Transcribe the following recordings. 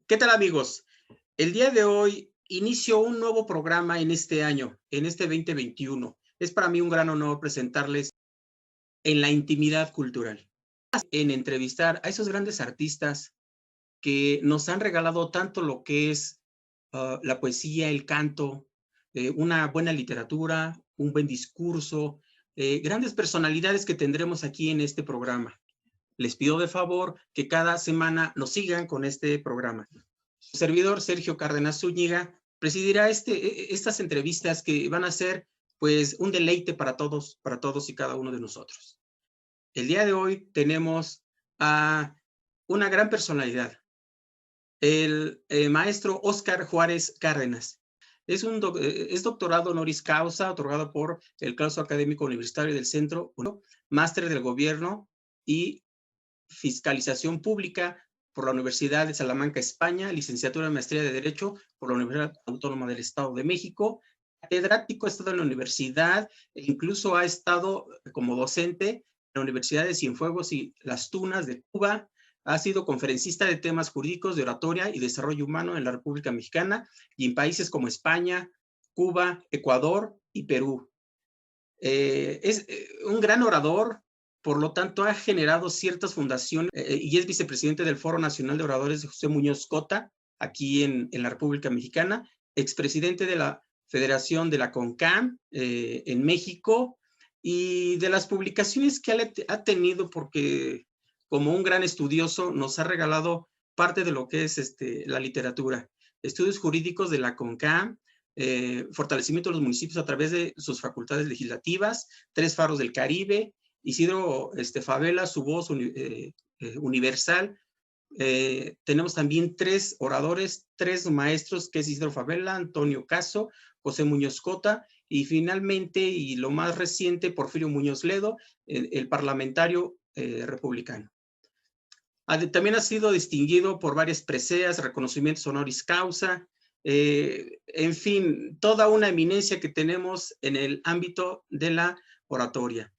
¿Qué tal, amigos? El día de hoy inicio un nuevo programa en este año, en este 2021. Es para mí un gran honor presentarles en la intimidad cultural, en entrevistar a esos grandes artistas que nos han regalado tanto lo que es la poesía, el canto, una buena literatura, un buen discurso, grandes personalidades que tendremos aquí en este programa. Les pido de favor que cada semana nos sigan con este programa. Su servidor, Sergio Cárdenas Zúñiga, presidirá estas entrevistas que van a ser pues un deleite para todos y cada uno de nosotros. El día de hoy tenemos a una gran personalidad, el maestro Óscar Juárez Cárdenas. Es doctorado honoris causa, otorgado por el Claustro Académico Universitario del Centro, máster del Gobierno y Fiscalización Pública por la Universidad de Salamanca, España, licenciatura en Maestría de Derecho por la Universidad Autónoma del Estado de México, catedrático, ha estado en la universidad e incluso ha estado como docente en la Universidad de Cienfuegos y Las Tunas de Cuba, ha sido conferencista de temas jurídicos, de oratoria y desarrollo humano en la República Mexicana y en países como España, Cuba, Ecuador y Perú. Es un gran orador, por lo tanto ha generado ciertas fundaciones y es vicepresidente del Foro Nacional de Oradores de José Muñoz Cota, aquí en la República Mexicana, expresidente de la Federación de la CONCAM en México, y de las publicaciones que ha tenido, porque como un gran estudioso nos ha regalado parte de lo que es la literatura. Estudios jurídicos de la CONCAM, fortalecimiento de los municipios a través de sus facultades legislativas, Tres Faros del Caribe, Isidro Favela, su voz universal. Tenemos también tres oradores, tres maestros, que es Isidro Favela, Antonio Caso, José Muñoz Cota, y finalmente, y lo más reciente, Porfirio Muñoz Ledo, el parlamentario republicano. También ha sido distinguido por varias preseas, reconocimientos honoris causa, en fin, toda una eminencia que tenemos en el ámbito de la oratoria.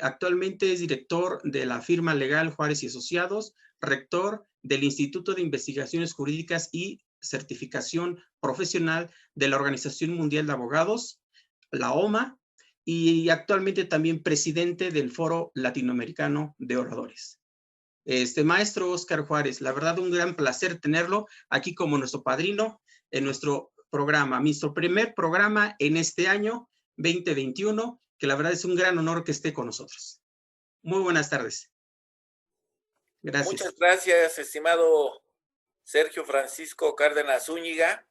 Actualmente es director de la firma legal Juárez y Asociados, rector del Instituto de Investigaciones Jurídicas y Certificación Profesional de la Organización Mundial de Abogados, la OMA, y actualmente también presidente del Foro Latinoamericano de Oradores. Maestro Óscar Juárez, la verdad un gran placer tenerlo aquí como nuestro padrino en nuestro programa, nuestro primer programa en este año 2021, que la verdad es un gran honor que esté con nosotros. Muy buenas tardes. Gracias. Muchas gracias, estimado Sergio Francisco Cárdenas Zúñiga.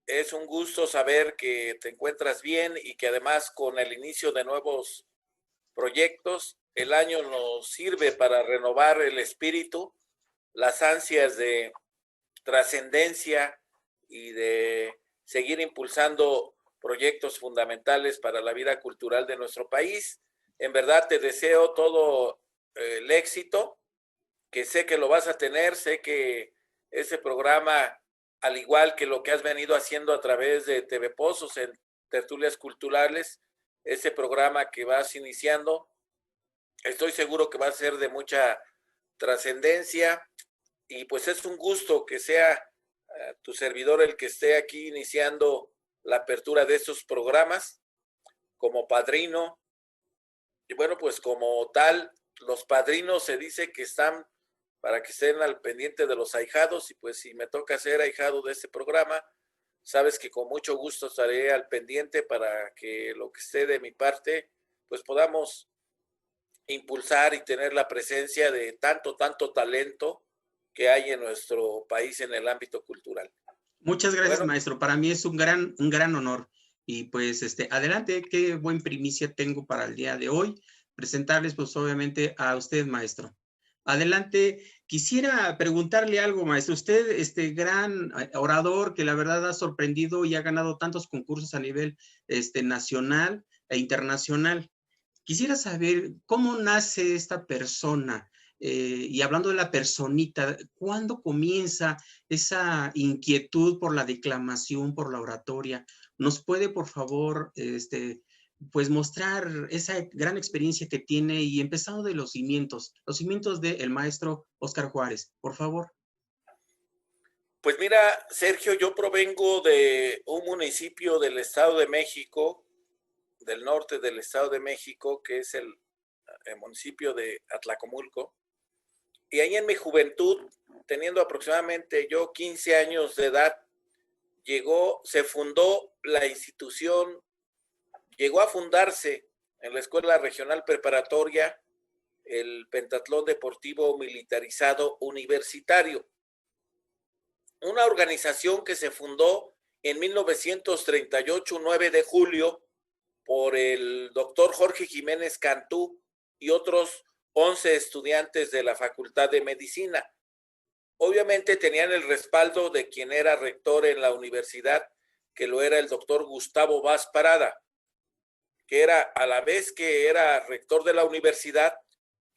Es un gusto saber que te encuentras bien y que además con el inicio de nuevos proyectos, el año nos sirve para renovar el espíritu, las ansias de trascendencia y de seguir impulsando proyectos fundamentales para la vida cultural de nuestro país. En verdad te deseo todo el éxito, que sé que lo vas a tener, sé que ese programa, al igual que lo que has venido haciendo a través de TV Pozos en tertulias culturales, ese programa que vas iniciando, estoy seguro que va a ser de mucha trascendencia y pues es un gusto que sea tu servidor el que esté aquí iniciando la apertura de estos programas como padrino. Y bueno, pues como tal, los padrinos se dice que están para que estén al pendiente de los ahijados y pues si me toca ser ahijado de este programa, sabes que con mucho gusto estaré al pendiente para que lo que esté de mi parte, pues podamos impulsar y tener la presencia de tanto talento que hay en nuestro país en el ámbito cultural. Muchas gracias, maestro. Para mí es un gran honor. Y pues, adelante, qué buen primicia tengo para el día de hoy. Presentarles, pues, obviamente, a usted, maestro. Adelante, quisiera preguntarle algo, maestro. Usted, gran orador que la verdad ha sorprendido y ha ganado tantos concursos a nivel nacional e internacional. Quisiera saber cómo nace esta persona, y hablando de la personita, ¿cuándo comienza esa inquietud por la declamación, por la oratoria? ¿Nos puede, por favor, pues mostrar esa gran experiencia que tiene y empezando de los cimientos del maestro Óscar Juárez, por favor? Pues mira, Sergio, yo provengo de un municipio del Estado de México, del norte del Estado de México, que es el municipio de Atlacomulco. Y ahí en mi juventud, teniendo aproximadamente yo 15 años de edad, se fundó la institución, llegó a fundarse en la Escuela Regional Preparatoria el Pentatlón Deportivo Militarizado Universitario, una organización que se fundó en 1938, 9 de julio, por el doctor Jorge Jiménez Cantú y otros 11 estudiantes de la Facultad de Medicina. Obviamente tenían el respaldo de quien era rector en la universidad, que lo era el doctor Gustavo Vaz Parada, que era, a la vez que era rector de la universidad,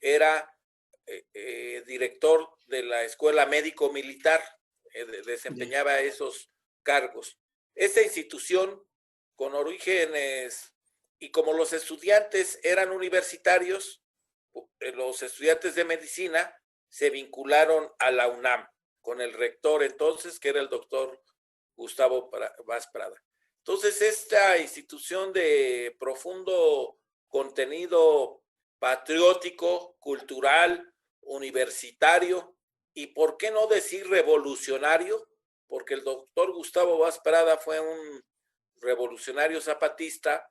era director de la Escuela Médico Militar, desempeñaba esos cargos. Esta institución, con orígenes, y como los estudiantes eran universitarios, los estudiantes de medicina se vincularon a la UNAM con el rector entonces, que era el doctor Gustavo Vaz Prada. Entonces, esta institución de profundo contenido patriótico, cultural, universitario, y por qué no decir revolucionario, porque el doctor Gustavo Vaz Prada fue un revolucionario zapatista,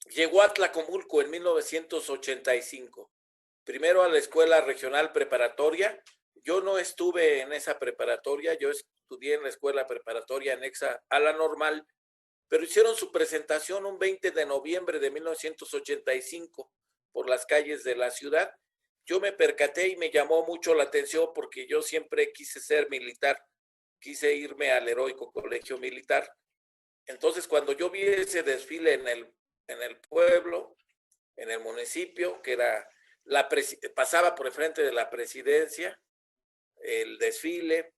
llegó a Tlacomulco en 1985, primero a la Escuela Regional Preparatoria. Yo no estuve en esa preparatoria, yo estudié en la escuela preparatoria anexa a la normal, pero hicieron su presentación un 20 de noviembre de 1985 por las calles de la ciudad. Yo me percaté y me llamó mucho la atención porque yo siempre quise ser militar, quise irme al heroico colegio militar. Entonces, cuando yo vi ese desfile en el pueblo, en el municipio, que era pasaba por el frente de la presidencia, el desfile,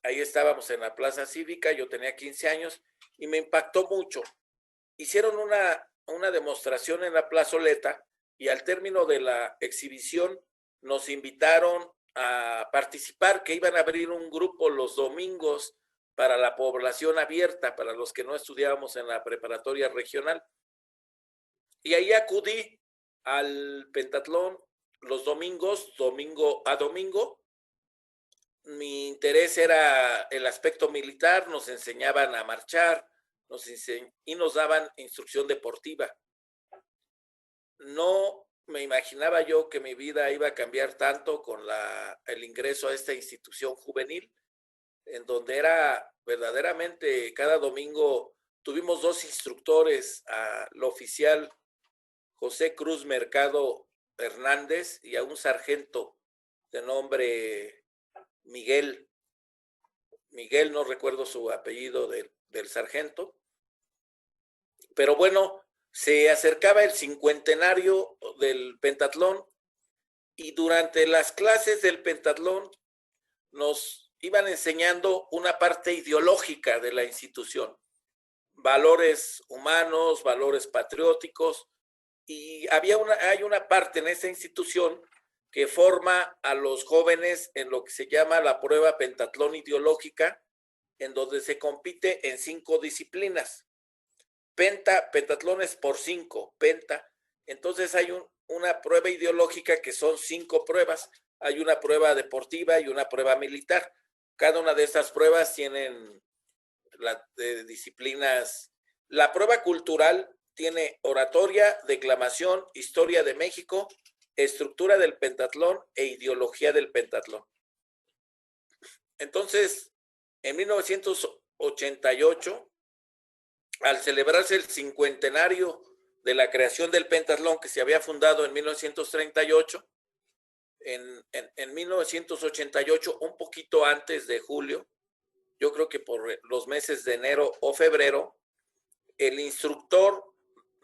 ahí estábamos en la plaza cívica, yo tenía 15 años y me impactó mucho. Hicieron una demostración en la plazoleta y al término de la exhibición nos invitaron a participar, que iban a abrir un grupo los domingos para la población abierta, para los que no estudiábamos en la preparatoria regional. Y ahí acudí al pentatlón los domingos, domingo a domingo. Mi interés era el aspecto militar, nos enseñaban a marchar y nos daban instrucción deportiva. No me imaginaba yo que mi vida iba a cambiar tanto con el ingreso a esta institución juvenil, en donde era verdaderamente cada domingo tuvimos 2 instructores, al oficial José Cruz Mercado Hernández y a un sargento de nombre Miguel, no recuerdo su apellido del sargento, pero bueno, se acercaba el 50º del pentatlón y durante las clases del pentatlón nos iban enseñando una parte ideológica de la institución, valores humanos, valores patrióticos, y hay una parte en esta institución que forma a los jóvenes en lo que se llama la prueba pentatlón ideológica, en donde se compite en 5 disciplinas. Pentatlón es por 5, penta. Entonces hay una prueba ideológica que son 5 pruebas. Hay una prueba deportiva y una prueba militar. Cada una de estas pruebas tienen disciplinas. La prueba cultural tiene oratoria, declamación, historia de México, estructura del pentatlón e ideología del pentatlón. Entonces, en 1988, al celebrarse el 50º de la creación del pentatlón, que se había fundado en 1938, en 1988, un poquito antes de julio, yo creo que por los meses de enero o febrero, el instructor,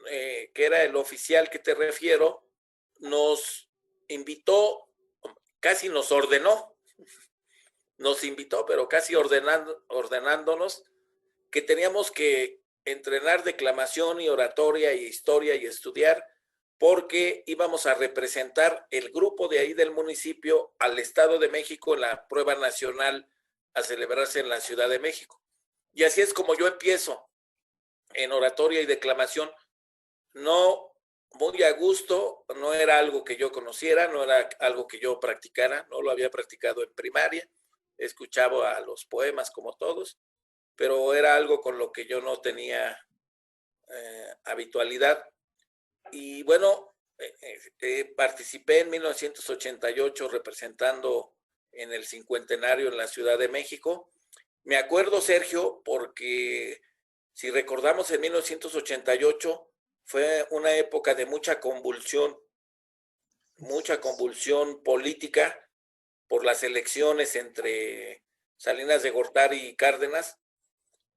que era el oficial que te refiero, nos invitó, casi nos ordenó, pero casi ordenándonos que teníamos que entrenar declamación y oratoria y historia y estudiar, porque íbamos a representar el grupo de ahí del municipio al Estado de México en la prueba nacional a celebrarse en la Ciudad de México. Y así es como yo empiezo en oratoria y declamación, no muy a gusto, no era algo que yo conociera, no era algo que yo practicara, no lo había practicado en primaria, escuchaba a los poemas como todos, pero era algo con lo que yo no tenía habitualidad. Y bueno, participé en 1988 representando en el cincuentenario en la Ciudad de México. Me acuerdo, Sergio, porque si recordamos en 1988 fue una época de mucha convulsión política por las elecciones entre Salinas de Gortari y Cárdenas.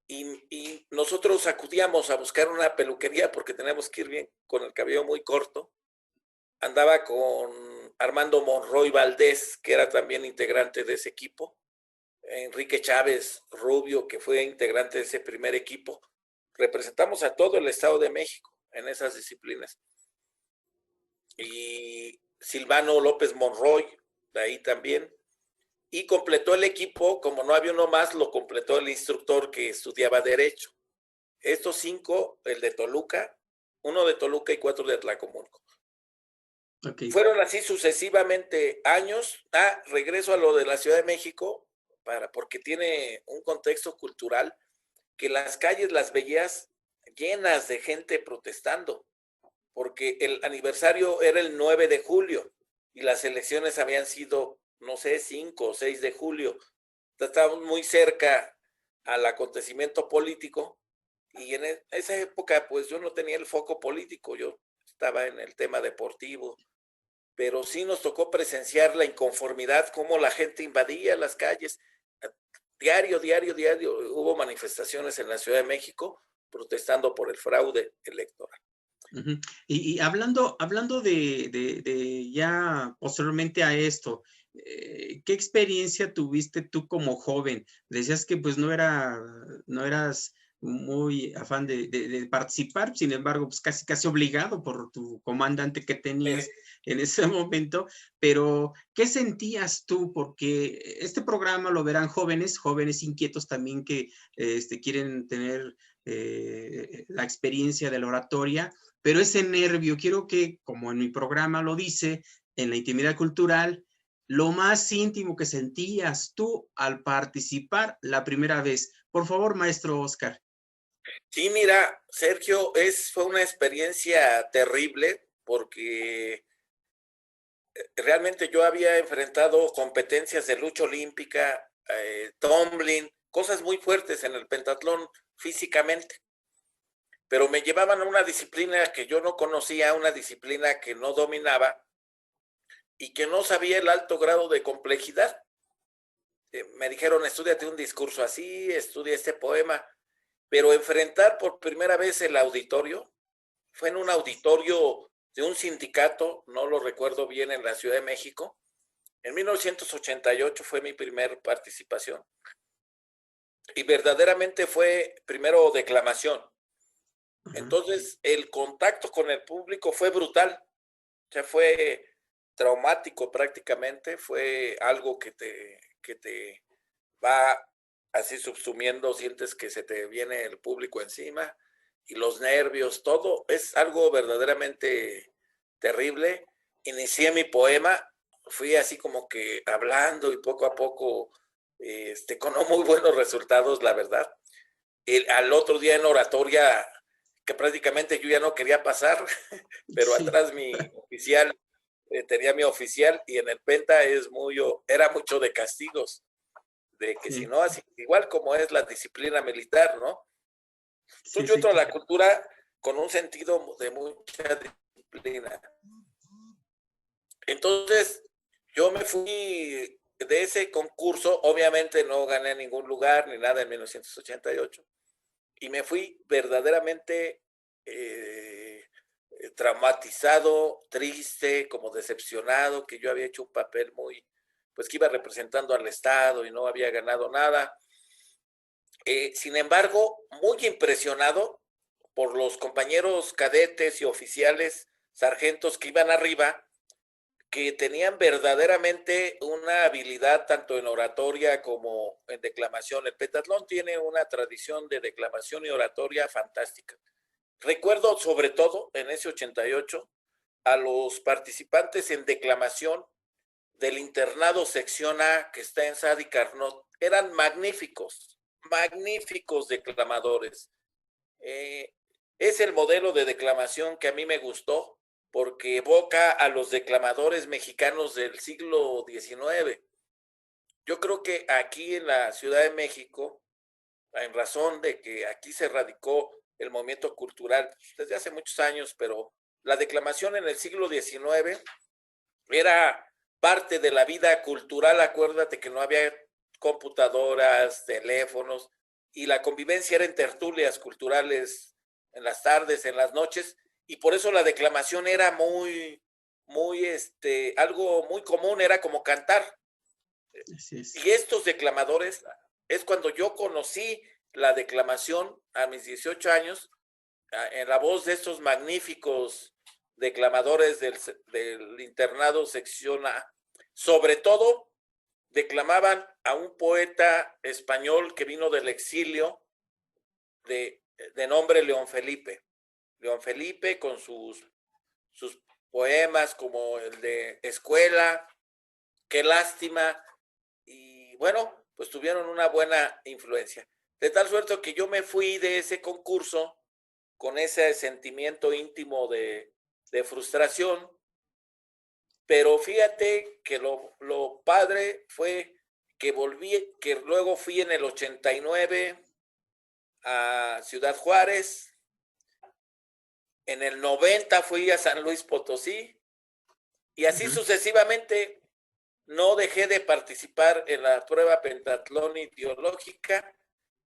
Y nosotros acudíamos a buscar una peluquería porque teníamos que ir bien con el cabello muy corto. Andaba con Armando Monroy Valdés, que era también integrante de ese equipo. Enrique Chávez Rubio, que fue integrante de ese primer equipo. Representamos a todo el Estado de México en esas disciplinas. Y Silvano López Monroy, de ahí también. Y completó el equipo, como no había uno más, lo completó el instructor que estudiaba Derecho. Estos 5, el de Toluca, 1 de Toluca y 4 de Atlacomulco. Okay. Fueron así sucesivamente años. Regreso a lo de la Ciudad de México, porque tiene un contexto cultural que las calles las veías llenas de gente protestando, porque el aniversario era el 9 de julio y las elecciones habían sido, no sé, 5 o 6 de julio. Estábamos muy cerca al acontecimiento político y en esa época pues yo no tenía el foco político, yo estaba en el tema deportivo, pero sí nos tocó presenciar la inconformidad, cómo la gente invadía las calles. Diario hubo manifestaciones en la Ciudad de México protestando por el fraude electoral. Uh-huh. Y hablando de ya posteriormente a esto, ¿qué experiencia tuviste tú como joven? Decías que pues no eras muy afán de participar, sin embargo, pues casi obligado por tu comandante que tenías en ese momento, pero ¿qué sentías tú? Porque este programa lo verán jóvenes inquietos también que quieren tener la experiencia de la oratoria, pero ese nervio, quiero que, como en mi programa lo dice, en la intimidad cultural, lo más íntimo que sentías tú al participar la primera vez. Por favor, maestro Oscar. Sí, mira, Sergio, fue una experiencia terrible porque realmente yo había enfrentado competencias de lucha olímpica, tumbling, cosas muy fuertes en el pentatlón físicamente, pero me llevaban a una disciplina que yo no conocía, una disciplina que no dominaba y que no sabía el alto grado de complejidad. Me dijeron, estúdiate un discurso así, estudia este poema, pero enfrentar por primera vez el auditorio, fue en un auditorio de un sindicato, no lo recuerdo bien, en la Ciudad de México. En 1988 fue mi primer participación. Y verdaderamente fue primero declamación. Entonces, el contacto con el público fue brutal. O sea, fue traumático prácticamente. Fue algo que te va así subsumiendo, sientes que se te viene el público encima y los nervios, todo es algo verdaderamente terrible. Inicié mi poema, fui así como que hablando y poco a poco, con muy buenos resultados, la verdad. Al otro día en oratoria, que prácticamente yo ya no quería pasar, pero sí. Atrás mi oficial, tenía mi oficial y en el penta era mucho de castigos. De que sí. Si no, así, igual como es la disciplina militar, ¿no? Entonces yo entro a la cultura con un sentido de mucha disciplina. Entonces, yo me fui de ese concurso, obviamente no gané ningún lugar ni nada en 1988, y me fui verdaderamente traumatizado, triste, como decepcionado, que yo había hecho un papel pues que iba representando al Estado y no había ganado nada. Sin embargo, muy impresionado por los compañeros cadetes y oficiales, sargentos que iban arriba, que tenían verdaderamente una habilidad tanto en oratoria como en declamación. El pentatlón tiene una tradición de declamación y oratoria fantástica. Recuerdo sobre todo en ese 88 a los participantes en declamación del internado sección A que está en Sadi Carnot. Eran magníficos, magníficos declamadores. Es el modelo de declamación que a mí me gustó porque evoca a los declamadores mexicanos del siglo XIX. Yo creo que aquí en la Ciudad de México, en razón de que aquí se radicó el movimiento cultural desde hace muchos años, pero la declamación en el siglo XIX era parte de la vida cultural. Acuérdate que no había computadoras, teléfonos, y la convivencia era en tertulias culturales en las tardes, en las noches, y por eso la declamación era algo muy común, era como cantar. Así es. Y estos declamadores, es cuando yo conocí la declamación a mis 18 años, en la voz de estos magníficos declamadores del internado sección A. Sobre todo, declamaban a un poeta español que vino del exilio de nombre León Felipe. León Felipe con sus poemas como el de Escuela, Qué lástima, y bueno, pues tuvieron una buena influencia. De tal suerte que yo me fui de ese concurso con ese sentimiento íntimo de frustración, pero fíjate que lo padre fue que volví, que luego fui en el 89 a Ciudad Juárez, en el 90 fui a San Luis Potosí, y así sucesivamente. No dejé de participar en la prueba pentatlón ideológica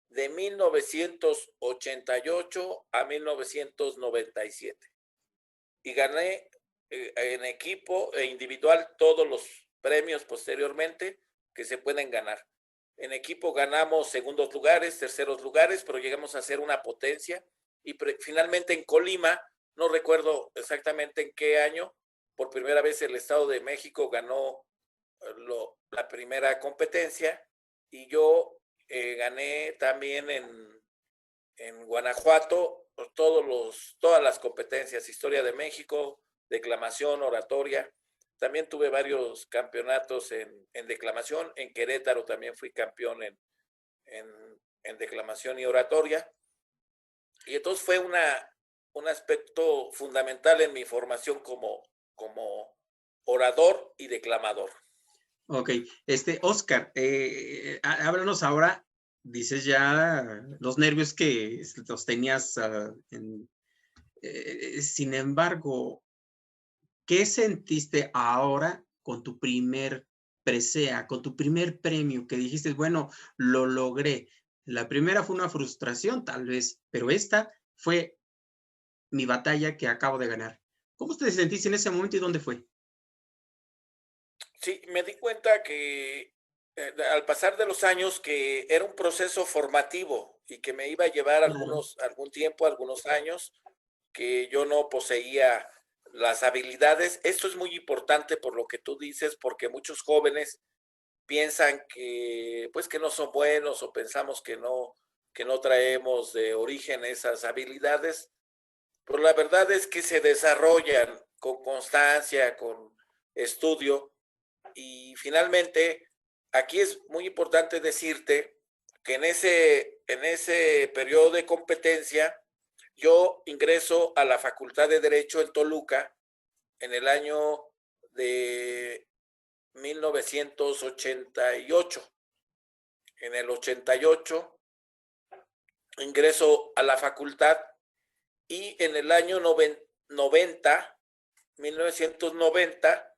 de 1988 a 1997. Y gané en equipo e individual todos los premios posteriormente que se pueden ganar. En equipo ganamos segundos lugares, terceros lugares, pero llegamos a ser una potencia. Y finalmente en Colima, no recuerdo exactamente en qué año, por primera vez el Estado de México ganó la primera competencia, y yo gané también en Guanajuato todas las competencias, historia de México, declamación, oratoria. También tuve varios campeonatos en declamación. En Querétaro también fui campeón en declamación y oratoria. Y entonces fue un aspecto fundamental en mi formación como orador y declamador. Ok, Oscar, háblanos ahora, dices ya los nervios que los tenías, sin embargo, ¿qué sentiste ahora con tu primer presea, con tu primer premio, que dijiste, bueno, lo logré? La primera fue una frustración, tal vez, pero esta fue mi batalla que acabo de ganar. ¿Cómo te sentiste en ese momento y dónde fue? Sí, me di cuenta que al pasar de los años que era un proceso formativo y que me iba a llevar algún tiempo, algunos años, que yo no poseía las habilidades. Esto es muy importante por lo que tú dices, porque muchos jóvenes piensan que pues que no son buenos, o pensamos que no traemos de origen esas habilidades, pero la verdad es que se desarrollan con constancia, con estudio. Y finalmente, aquí es muy importante decirte que en ese periodo de competencia, yo ingreso a la Facultad de Derecho en Toluca en el año de 1988. En el 88 ingreso a la facultad, y en el año 1990,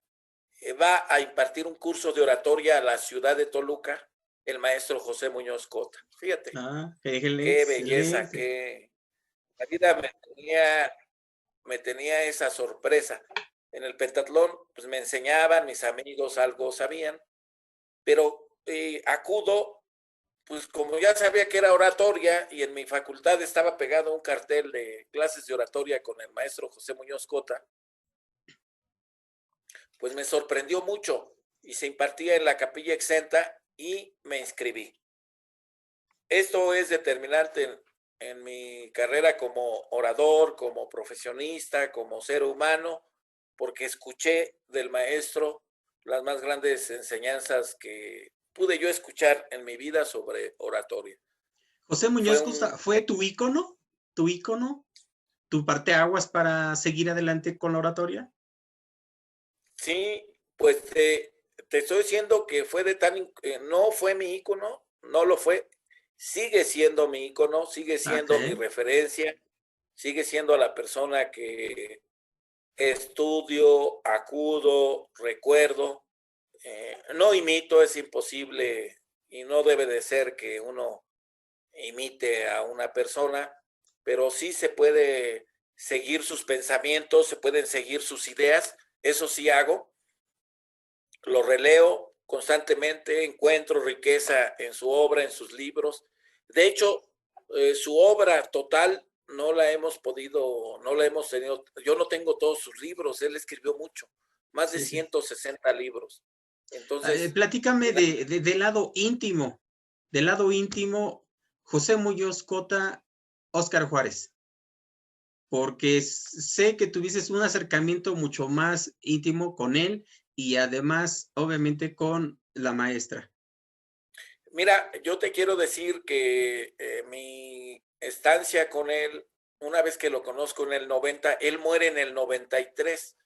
va a impartir un curso de oratoria a la ciudad de Toluca el maestro José Muñoz Cota. Fíjate, qué belleza, qué la vida me tenía esa sorpresa. En el pentatlón, pues me enseñaban, mis amigos algo sabían, pero acudo, pues como ya sabía que era oratoria, y en mi facultad estaba pegado un cartel de clases de oratoria con el maestro José Muñoz Cota, pues me sorprendió mucho y se impartía en la Capilla Exenta y me inscribí. Esto es determinante en mi carrera como orador, como profesionista, como ser humano, porque escuché del maestro las más grandes enseñanzas que pude yo escuchar en mi vida sobre oratoria. José Fue Muñoz un, Costa, ¿fue tu ícono, tu parteaguas para seguir adelante con la oratoria? sí, pues te estoy diciendo que fue de no fue mi ícono, no lo fue, sigue siendo mi ícono, sigue Ok. siendo mi referencia, sigue siendo la persona que estudio, acudo, recuerdo, no imito, es imposible y no debe de ser que uno imite a una persona, pero sí se puede seguir sus pensamientos, se pueden seguir sus ideas, eso sí hago, lo releo constantemente, encuentro riqueza en su obra, en sus libros. De hecho, su obra total no la hemos tenido, yo no tengo todos sus libros, él escribió mucho, más de Sí, sí. 160 libros. Entonces, Platícame del lado íntimo, José Muñoz Cota, Óscar Juárez, porque sé que tuviste un acercamiento mucho más íntimo con él y además, obviamente, con la maestra. mira, yo te quiero decir que mi estancia con él, una vez que lo conozco en el 90, él muere en el 93,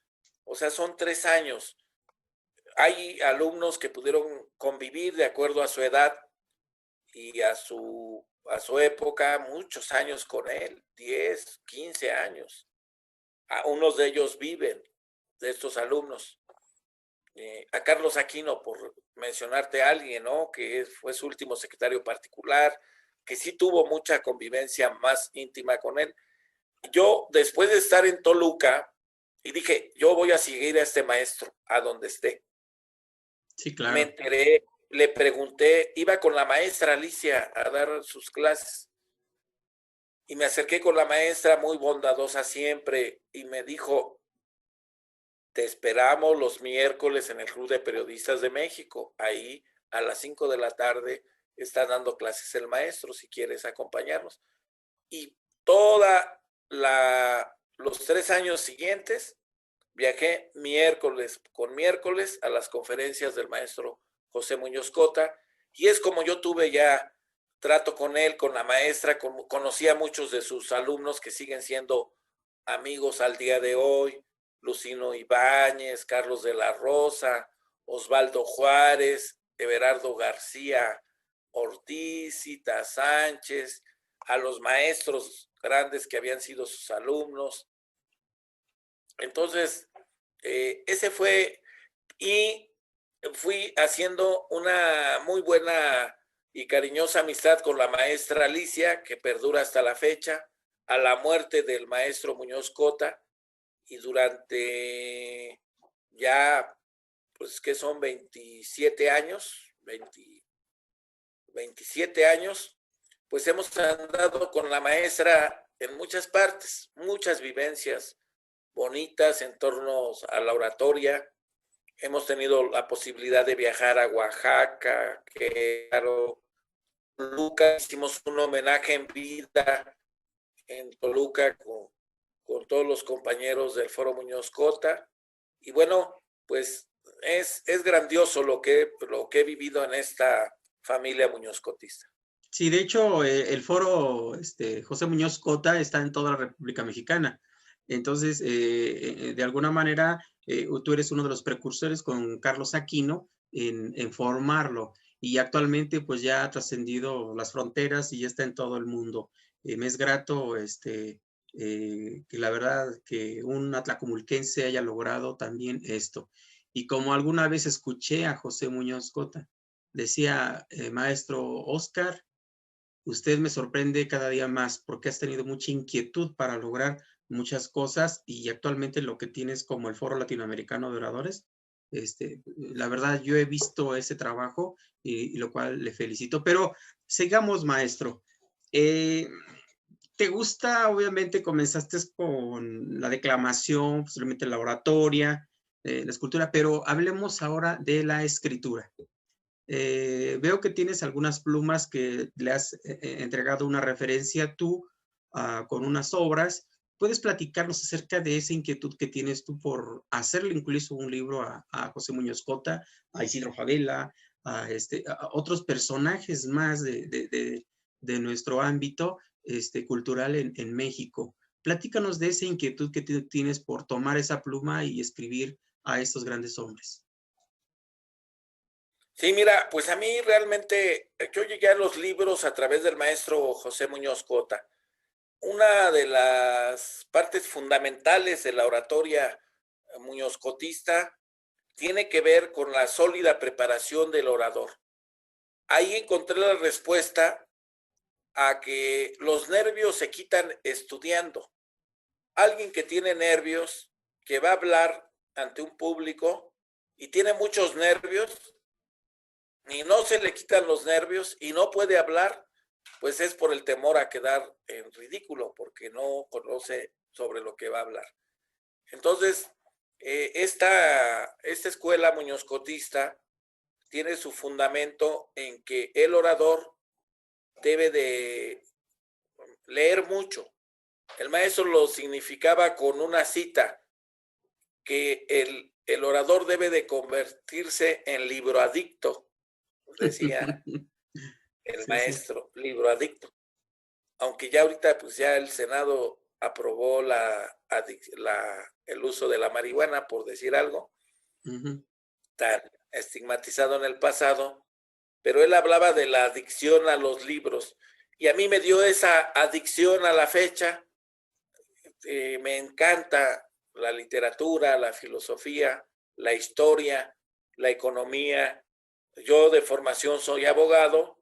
o sea, son 3 años. Hay alumnos que pudieron convivir de acuerdo a su edad y a su época, muchos años con él, 10, 15 años. Unos de ellos viven, de estos alumnos. A Carlos Aquino, por mencionarte a alguien, ¿no? Que fue su último secretario particular, que sí tuvo mucha convivencia más íntima con él. Yo, después de estar en Toluca, y dije, yo voy a seguir a este maestro, a donde esté. Sí, Me claro. enteré, le pregunté, iba con la maestra Alicia a dar sus clases, y me acerqué con la maestra, muy bondadosa siempre, y me dijo, te esperamos los miércoles en el Club de Periodistas de México. Ahí a las 5 de la tarde está dando clases el maestro, si quieres acompañarnos. Y los 3 años siguientes viajé miércoles con miércoles a las conferencias del maestro José Muñoz Cota, y es como yo tuve ya trato con él, con la maestra, conocí a muchos de sus alumnos que siguen siendo amigos al día de hoy, Lucino Ibáñez, Carlos de la Rosa, Osvaldo Juárez, Everardo García Ortiz, Cita Sánchez, a los maestros grandes que habían sido sus alumnos. Entonces, ese fue, y fui haciendo una muy buena y cariñosa amistad con la maestra Alicia, que perdura hasta la fecha, a la muerte del maestro Muñoz Cota, y durante ya, pues que son 27 años, 27 años, pues hemos andado con la maestra en muchas partes, muchas vivencias bonitas en torno a la oratoria. Hemos tenido la posibilidad de viajar a Oaxaca, Querétaro, Toluca. Hicimos un homenaje en vida en Toluca con todos los compañeros del Foro Muñoz Cota. Y bueno, pues es grandioso lo que he vivido en esta familia Muñoz Cotista. Sí, de hecho, el foro José Muñoz Cota está en toda la República Mexicana. Entonces, de alguna manera, tú eres uno de los precursores con Carlos Aquino en formarlo. Y actualmente, pues ya ha trascendido las fronteras y ya está en todo el mundo. Me es grato que la verdad que un atlacomulquense haya logrado también esto. Y como alguna vez escuché a José Muñoz Cota, decía, maestro Oscar, usted me sorprende cada día más porque has tenido mucha inquietud para lograr muchas cosas y actualmente lo que tienes como el Foro Latinoamericano de Oradores, la verdad yo he visto ese trabajo y lo cual le felicito. Pero sigamos, maestro. ¿Te gusta? Obviamente comenzaste con la declamación, posteriormente la oratoria. la escultura, pero hablemos ahora de la escritura. Veo que tienes algunas plumas que le has entregado una referencia tú con unas obras. ¿Puedes platicarnos acerca de esa inquietud que tienes tú por hacerle incluso un libro a José Muñoz Cota, a Isidro Favela, a otros personajes más de nuestro ámbito cultural en México? Platícanos de esa inquietud que tienes por tomar esa pluma y escribir a estos grandes hombres. Sí, mira, pues a mí realmente, yo llegué a los libros a través del maestro José Muñoz Cota. Una de las partes fundamentales de la oratoria muñozcotista tiene que ver con la sólida preparación del orador. Ahí encontré la respuesta a que los nervios se quitan estudiando. Alguien que tiene nervios, que va a hablar ante un público y tiene muchos nervios, y no se le quitan los nervios y no puede hablar, pues es por el temor a quedar en ridículo, porque no conoce sobre lo que va a hablar. Entonces, esta escuela muñozcotista tiene su fundamento en que el orador debe de leer mucho. El maestro lo significaba con una cita, que el orador debe de convertirse en libroadicto, decía el maestro, libroadicto. Aunque ya ahorita pues ya el Senado aprobó el uso de la marihuana, por decir algo, tan estigmatizado en el pasado, pero él hablaba de la adicción a los libros, y a mí me dio esa adicción a la fecha. Me encanta la literatura, la filosofía, la historia, la economía. Yo de formación soy abogado,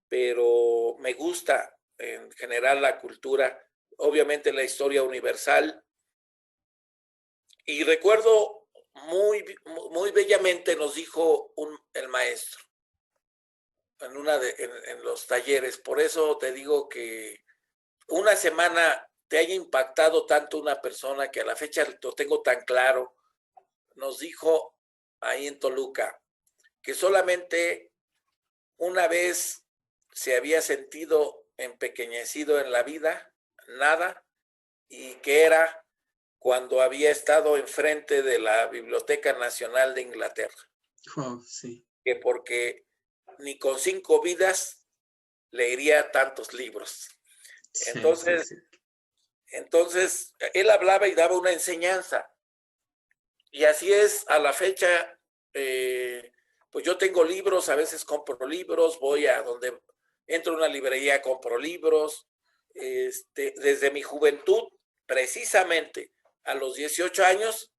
pero me gusta en general la cultura, obviamente la historia universal. Y recuerdo muy bellamente nos dijo el maestro en los talleres. Por eso te digo que una semana te haya impactado tanto una persona, que a la fecha lo tengo tan claro. Nos dijo ahí en Toluca que solamente una vez se había sentido empequeñecido en la vida, nada, y que era cuando había estado enfrente de la Biblioteca Nacional de Inglaterra. Oh, sí. Que porque ni con 5 vidas leería tantos libros. Sí, Entonces, sí, sí. entonces, él hablaba y daba una enseñanza. Y así es a la fecha. Pues yo tengo libros, a veces compro libros, voy a donde entro a una librería, compro libros. Desde mi juventud, precisamente a los 18 años,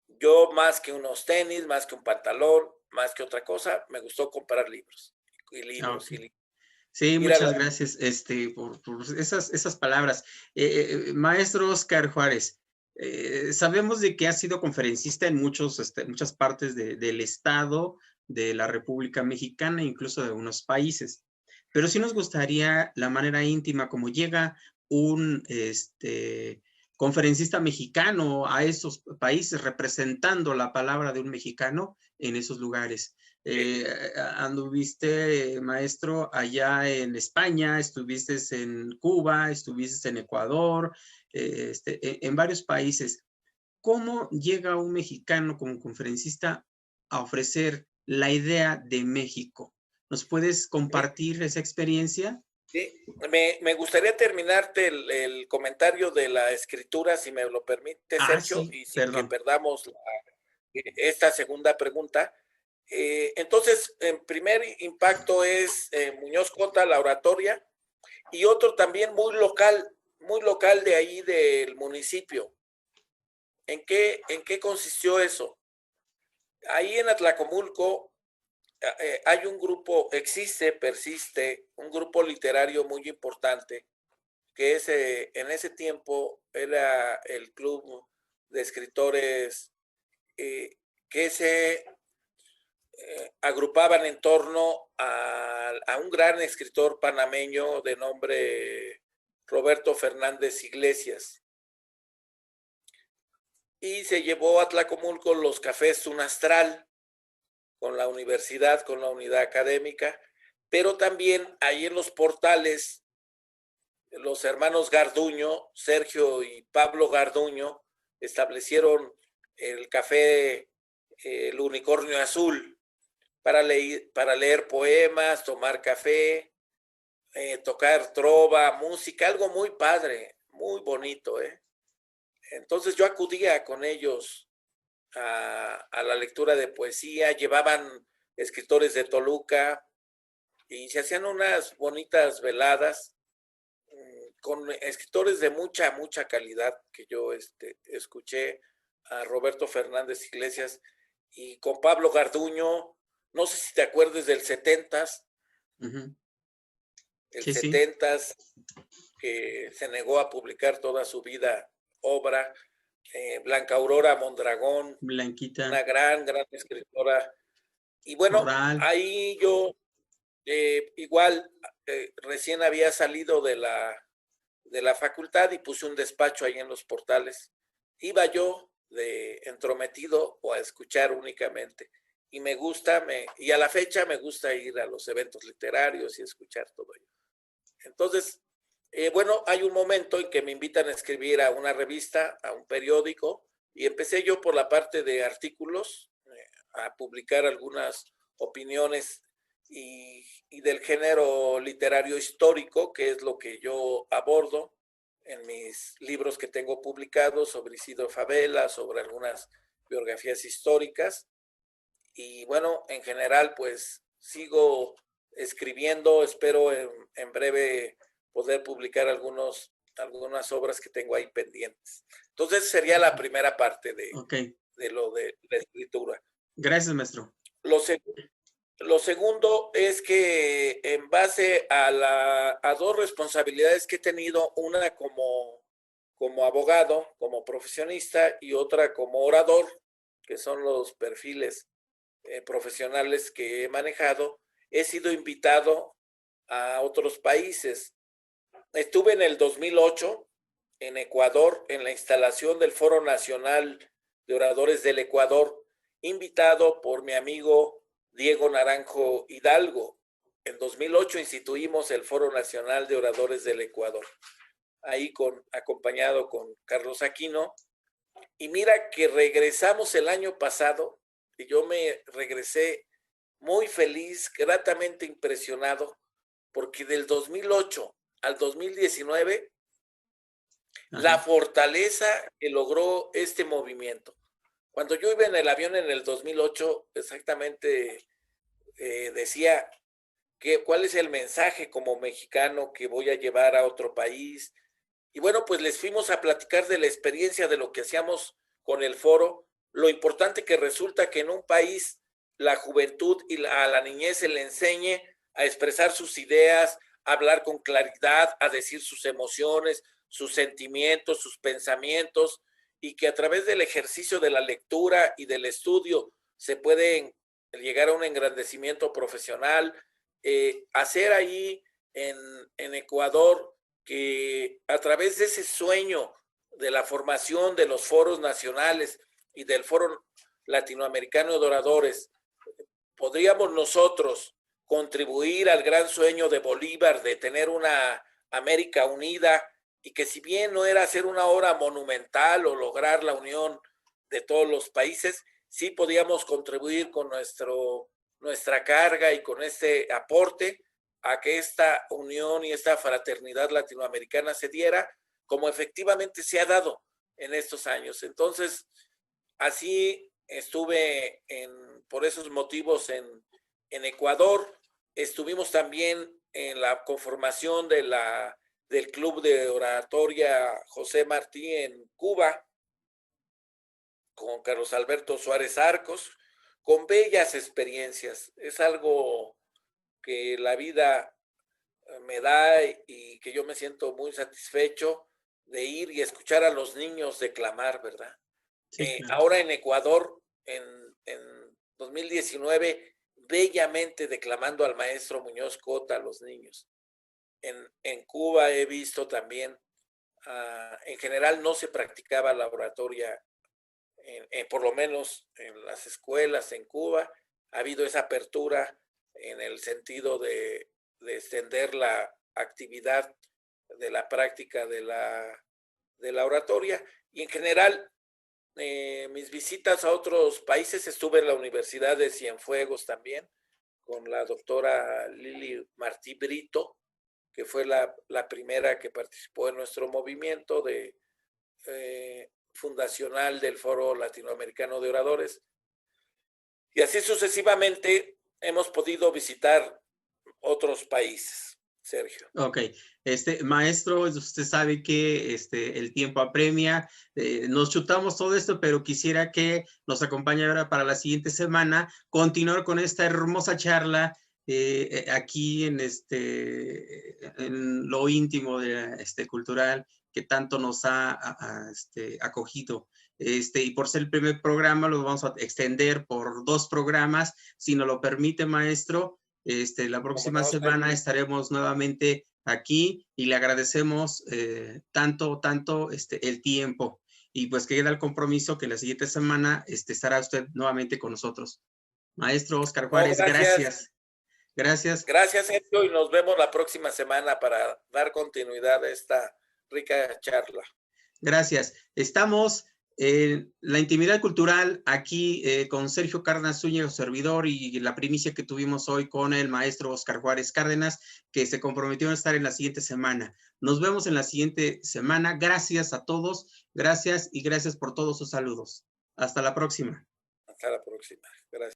yo más que unos tenis, más que un pantalón, más que otra cosa, me gustó comprar libros. Y libros, Okay. y libros. Sí, Mira, muchas gracias por esas palabras. Maestro Oscar Juárez, sabemos de que ha sido conferencista en muchas partes del Estado, de la República Mexicana, incluso de unos países. Pero sí nos gustaría la manera íntima como llega un conferencista mexicano a esos países representando la palabra de un mexicano en esos lugares. Anduviste, maestro, allá en España, estuviste en Cuba, estuviste en Ecuador, en varios países. ¿Cómo llega un mexicano como conferencista a ofrecer la idea de México? ¿Nos puedes compartir esa experiencia? Sí, me gustaría terminarte el comentario de la escritura, si me lo permite, Sergio, Sí, y sin que perdón. perdamos esta segunda pregunta. Entonces, en primer impacto es Muñoz Cota, la oratoria, y otro también muy local de ahí del municipio. ¿En qué consistió eso? Ahí en Atlacomulco hay un grupo, persiste, un grupo literario muy importante, que en ese tiempo era el club de escritores que se agrupaban en torno a un gran escritor panameño de nombre Roberto Fernández Iglesias. y se llevó a Tlacomulco los cafés Tunastral con la universidad, con la unidad académica, pero también ahí en los portales, los hermanos Garduño, Sergio y Pablo Garduño, establecieron el café El Unicornio Azul para leer poemas, tomar café, tocar trova, música, algo muy padre, muy bonito, ¿eh? Entonces yo acudía con ellos a la lectura de poesía, llevaban escritores de Toluca y se hacían unas bonitas veladas con escritores de mucha calidad que yo escuché, a Roberto Fernández Iglesias y con Pablo Garduño. No sé si te acuerdas del 70s, el Sí, sí. 70s, que se negó a publicar toda su vida obra, Blanca Aurora Mondragón, Blanquita, una gran escritora. Y bueno, Corral. ahí yo igual recién había salido de la facultad y puse un despacho ahí en los portales. Iba yo de entrometido o a escuchar únicamente. Y me gusta, y a la fecha me gusta ir a los eventos literarios y escuchar todo ello. Entonces, bueno, hay un momento en que me invitan a escribir a una revista, a un periódico, y empecé yo por la parte de artículos, a publicar algunas opiniones y del género literario histórico, que es lo que yo abordo en mis libros que tengo publicados sobre Isidro Fabela, sobre algunas biografías históricas. Y bueno, en general, pues sigo escribiendo, espero en breve poder publicar algunas obras que tengo ahí pendientes. Entonces sería la primera parte Ok. de lo de la escritura. Gracias, maestro. Lo segundo es que en base a dos responsabilidades que he tenido, una como abogado, como profesionista y otra como orador, que son los perfiles profesionales que he manejado, he sido invitado a otros países. Estuve en el 2008 en Ecuador, en la instalación del Foro Nacional de Oradores del Ecuador, invitado por mi amigo Diego Naranjo Hidalgo. En 2008 instituimos el Foro Nacional de Oradores del Ecuador, ahí acompañado con Carlos Aquino. Y mira que regresamos el año pasado, y yo me regresé muy feliz, gratamente impresionado, porque del 2008 al 2019, la fortaleza que logró este movimiento. Cuando yo iba en el avión en el 2008, exactamente decía cuál es el mensaje como mexicano que voy a llevar a otro país. Y bueno, pues les fuimos a platicar de la experiencia de lo que hacíamos con el foro, lo importante que resulta que en un país la juventud y a la niñez se le enseñe a expresar sus ideas, a hablar con claridad, a decir sus emociones, sus sentimientos, sus pensamientos, y que a través del ejercicio de la lectura y del estudio se puede llegar a un engrandecimiento profesional. Hacer ahí en Ecuador que a través de ese sueño de la formación de los foros nacionales y del Foro Latinoamericano de Oradores, podríamos nosotros contribuir al gran sueño de Bolívar de tener una América unida, y que si bien no era hacer una obra monumental o lograr la unión de todos los países, sí podíamos contribuir con nuestra carga y con este aporte a que esta unión y esta fraternidad latinoamericana se diera como efectivamente se ha dado en estos años. Entonces, así estuve por esos motivos en Ecuador. Estuvimos también en la conformación del Club de Oratoria José Martí en Cuba, con Carlos Alberto Suárez Arcos, con bellas experiencias. Es algo que la vida me da y que yo me siento muy satisfecho de ir y escuchar a los niños declamar, ¿verdad? Sí, claro. Ahora en Ecuador, en 2019, bellamente declamando al maestro Muñoz Cota a los niños. En Cuba he visto también, en general no se practicaba la oratoria por lo menos en las escuelas en Cuba, ha habido esa apertura en el sentido de extender la actividad de la práctica de la oratoria. Y en general, mis visitas a otros países, estuve en la Universidad de Cienfuegos también, con la doctora Lili Martí Brito, que fue la primera que participó en nuestro movimiento fundacional del Foro Latinoamericano de Oradores. Y así sucesivamente hemos podido visitar otros países, Sergio. Ok, maestro, usted sabe que el tiempo apremia, nos chutamos todo esto, pero quisiera que nos acompañara para la siguiente semana, continuar con esta hermosa charla aquí en lo íntimo de cultural que tanto nos ha acogido. Y por ser el primer programa, lo vamos a extender por 2 programas, si nos lo permite, maestro. La próxima semana estaremos nuevamente aquí y le agradecemos tanto el tiempo, y pues queda el compromiso que la siguiente semana estará usted nuevamente con nosotros. Maestro Oscar Juárez, gracias. Gracias. Gracias, Sergio, y nos vemos la próxima semana para dar continuidad a esta rica charla. Gracias. Estamos en la intimidad cultural aquí con Sergio Cárdenas Zúñiga, servidor, y la primicia que tuvimos hoy con el maestro Oscar Juárez Cárdenas, que se comprometió a estar en la siguiente semana. Nos vemos en la siguiente semana. Gracias a todos. Gracias y gracias por todos sus saludos. Hasta la próxima. Hasta la próxima. Gracias.